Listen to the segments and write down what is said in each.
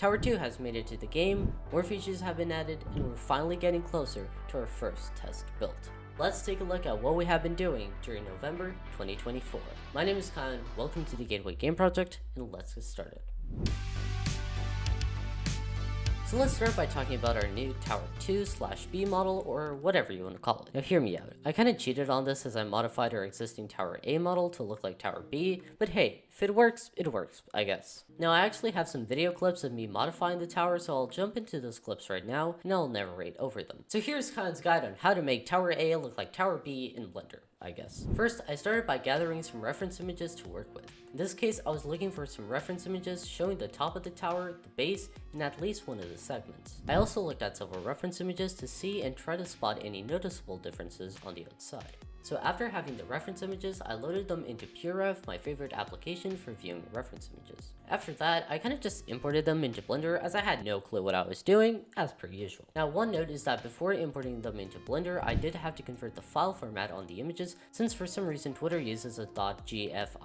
Tower 2 has made it to the game, more features have been added, and we're finally getting closer to our first test build. Let's take a look at what we have been doing during November 2024. My name is Kion, welcome to the Gateway Game Project, and let's get started. So let's start by talking about our new Tower 2/B model, or whatever you want to call it. Now hear me out. I kind of cheated on this as I modified our existing Tower A model to look like Tower B, but hey, if it works, I guess. Now I actually have some video clips of me modifying the tower, so I'll jump into those clips right now, and I'll narrate over them. So here's Khan's guide on how to make Tower A look like Tower B in Blender, I guess. First, I started by gathering some reference images to work with. In this case, I was looking for some reference images showing the top of the tower, the base, and at least one of the segments. I also looked at several reference images to see and try to spot any noticeable differences on the outside. So after having the reference images, I loaded them into PureRef, my favorite application for viewing reference images. After that, I kind of just imported them into Blender as I had no clue what I was doing, as per usual. Now one note is that before importing them into Blender, I did have to convert the file format on the images, since for some reason Twitter uses a .gif,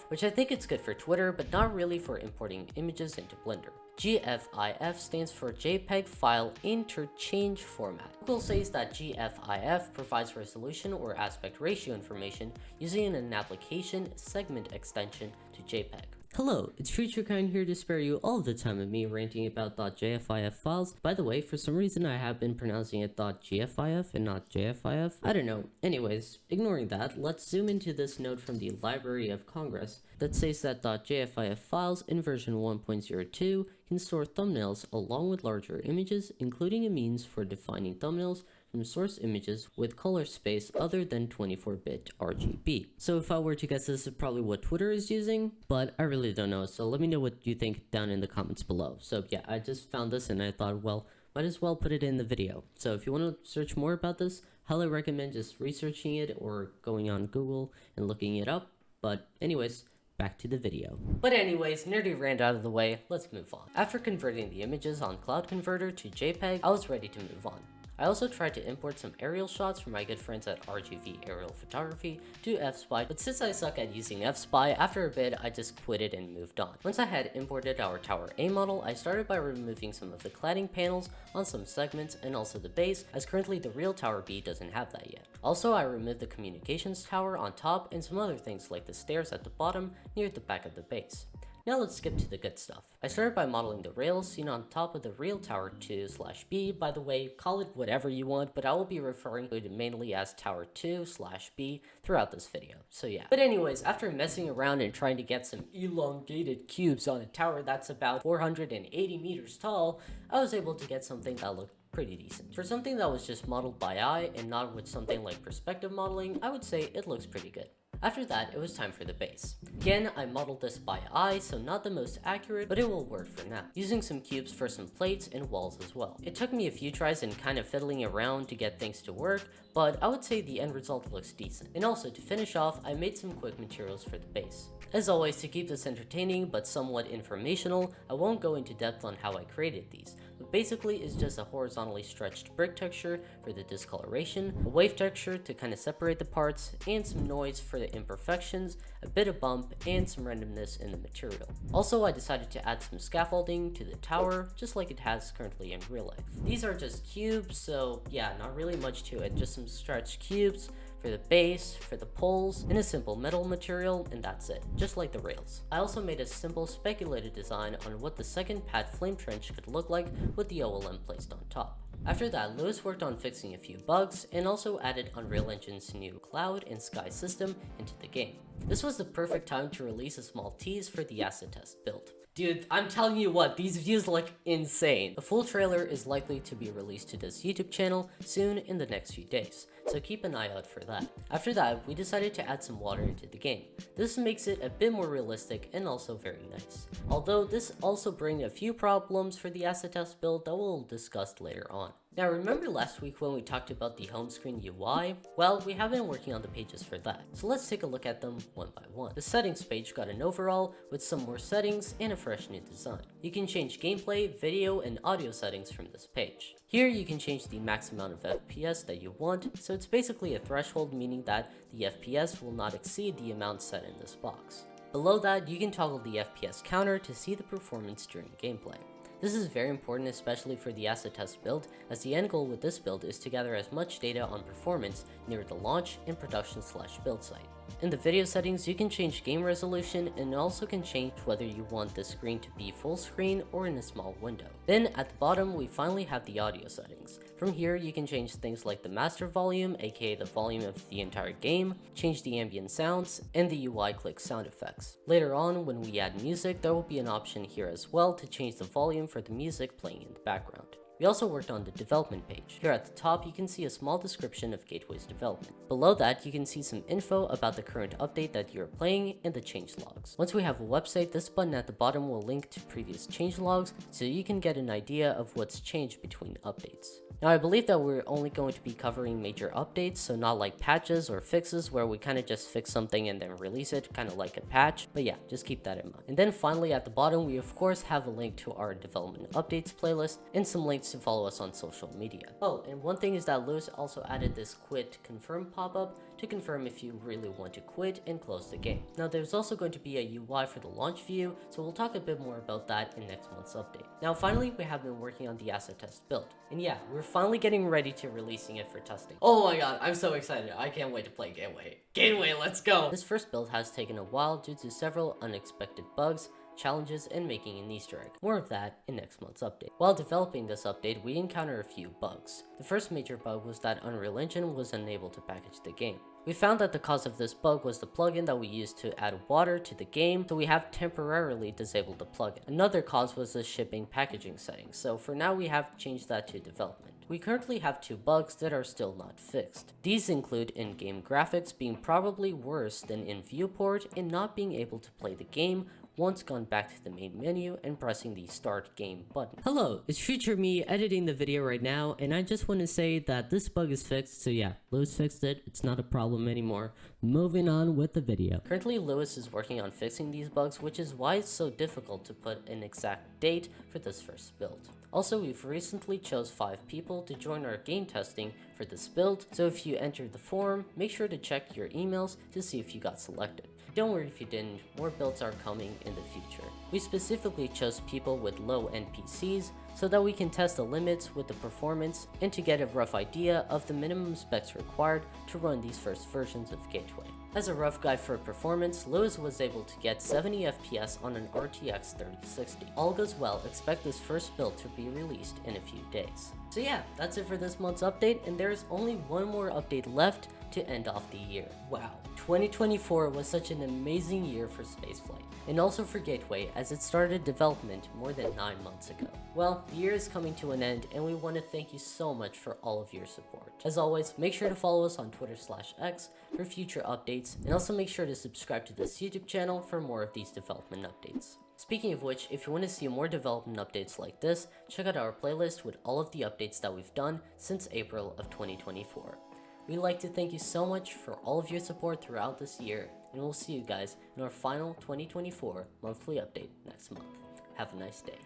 which I think it's good for Twitter, but not really for importing images into Blender. GFIF stands for JPEG File Interchange Format. Google says that GFIF provides resolution or aspect ratio information using an application segment extension to JPEG. Hello, it's FutureKind here to spare you all the time of me ranting about .gfif files. By the way, for some reason I have been pronouncing it .gfif and not JFIF. I don't know. Anyways, ignoring that, let's zoom into this note from the Library of Congress that says that .gfif files in version 1.02 can store thumbnails along with larger images, including a means for defining thumbnails from source images with color space other than 24-bit RGB. So if I were to guess, this is probably what Twitter is using, but I really don't know, so let me know what you think down in the comments below. So yeah, I just found this and I thought, well, might as well put it in the video. So if you want to search more about this, highly recommend just researching it or going on Google and looking it up. But anyways, back to the video. But anyways, nerdy rant out of the way, let's move on. After converting the images on Cloud Converter to JPEG, I was ready to move on. I also tried to import some aerial shots from my good friends at RGV Aerial Photography to FSpy, but since I suck at using FSpy, after a bit I just quit it and moved on. Once I had imported our Tower A model, I started by removing some of the cladding panels on some segments and also the base, as currently the real Tower B doesn't have that yet. Also, I removed the communications tower on top and some other things like the stairs at the bottom near the back of the base. Now let's skip to the good stuff. I started by modeling the rails seen on top of the real Tower 2/B. By the way, call it whatever you want, but I will be referring to it mainly as Tower 2/B throughout this video, so yeah. But anyways, after messing around and trying to get some elongated cubes on a tower that's about 480 meters tall, I was able to get something that looked pretty decent. For something that was just modeled by eye and not with something like perspective modeling, I would say it looks pretty good. After that, it was time for the base. Again, I modeled this by eye, so not the most accurate, but it will work for now, using some cubes for some plates and walls as well. It took me a few tries and kind of fiddling around to get things to work, but I would say the end result looks decent. And also, to finish off, I made some quick materials for the base. As always, to keep this entertaining but somewhat informational, I won't go into depth on how I created these, but basically it's just a horizontally stretched brick texture for the discoloration, a wave texture to kind of separate the parts, and some noise for the imperfections, a bit of bump, and some randomness in the material. Also, I decided to add some scaffolding to the tower, just like it has currently in real life. These are just cubes, so yeah, not really much to it, just some stretched cubes for the base, for the poles, and a simple metal material, and that's it, just like the rails. I also made a simple speculated design on what the second pad flame trench could look like with the OLM placed on top. After that, Lewis worked on fixing a few bugs and also added Unreal Engine's new cloud and sky system into the game. This was the perfect time to release a small tease for the acid test build. Dude, I'm telling you what, these views look insane. The full trailer is likely to be released to this YouTube channel soon in the next few days, so keep an eye out for that. After that, we decided to add some water into the game. This makes it a bit more realistic and also very nice. Although this also brings a few problems for the acid test build that we'll discuss later on. Now remember last week when we talked about the home screen UI? Well, we have been working on the pages for that, so let's take a look at them one by one. The settings page got an overhaul with some more settings and a fresh new design. You can change gameplay, video, and audio settings from this page. Here you can change the max amount of FPS that you want, so it's basically a threshold, meaning that the FPS will not exceed the amount set in this box. Below that, you can toggle the FPS counter to see the performance during gameplay. This is very important, especially for the asset test build, as the end goal with this build is to gather as much data on performance near the launch and production/build site. In the video settings, you can change game resolution and also can change whether you want the screen to be full screen or in a small window. Then at the bottom, we finally have the audio settings. From here, you can change things like the master volume, aka the volume of the entire game, change the ambient sounds, and the UI click sound effects. Later on, when we add music, there will be an option here as well to change the volume for the music playing in the background. We also worked on the development page. Here at the top, you can see a small description of Gateway's development. Below that, you can see some info about the current update that you're playing and the change logs. Once we have a website, this button at the bottom will link to previous change logs so you can get an idea of what's changed between updates. Now, I believe that we're only going to be covering major updates, so not like patches or fixes where we kind of just fix something and then release it, kind of like a patch. But yeah, just keep that in mind. And then finally at the bottom, we of course have a link to our development updates playlist and some links to follow us on social media. Oh, and one thing is that Lewis also added this quit confirm pop-up to confirm if you really want to quit and close the game. Now, there's also going to be a UI for the launch view, so we'll talk a bit more about that in next month's update. Now, finally, we have been working on the asset test build. And yeah, we're finally getting ready to releasing it for testing. Oh my god, I'm so excited. I can't wait to play Gateway. Gateway, let's go! This first build has taken a while due to several unexpected bugs, challenges, and making an Easter egg. More of that in next month's update. While developing this update, we encountered a few bugs. The first major bug was that Unreal Engine was unable to package the game. We found that the cause of this bug was the plugin that we used to add water to the game, so we have temporarily disabled the plugin. Another cause was the shipping packaging settings, so for now we have changed that to development. We currently have 2 bugs that are still not fixed. These include in-game graphics being probably worse than in viewport and not being able to play the game once gone back to the main menu and pressing the start game button. Hello, it's future me editing the video right now, and I just want to say that this bug is fixed, so yeah, Lewis fixed it, it's not a problem anymore. Moving on with the video. Currently, Lewis is working on fixing these bugs, which is why it's so difficult to put an exact date for this first build. Also, we've recently chose 5 people to join our game testing for this build, so if you entered the forum, make sure to check your emails to see if you got selected. Don't worry if you didn't, more builds are coming in the future. We specifically chose people with low NPCs so that we can test the limits with the performance and to get a rough idea of the minimum specs required to run these first versions of Gateway. As a rough guide for performance, Lewis was able to get 70 FPS on an RTX 3060. All goes well, expect this first build to be released in a few days. So yeah, that's it for this month's update, and there's only one more update left to end off the year. Wow, 2024 was such an amazing year for spaceflight, and also for Gateway as it started development more than 9 months ago. Well, the year is coming to an end, and we want to thank you so much for all of your support. As always, make sure to follow us on Twitter/X for future updates, and also make sure to subscribe to this YouTube channel for more of these development updates. Speaking of which, if you want to see more development updates like this, check out our playlist with all of the updates that we've done since April of 2024. We'd like to thank you so much for all of your support throughout this year, and we'll see you guys in our final 2024 monthly update next month. Have a nice day.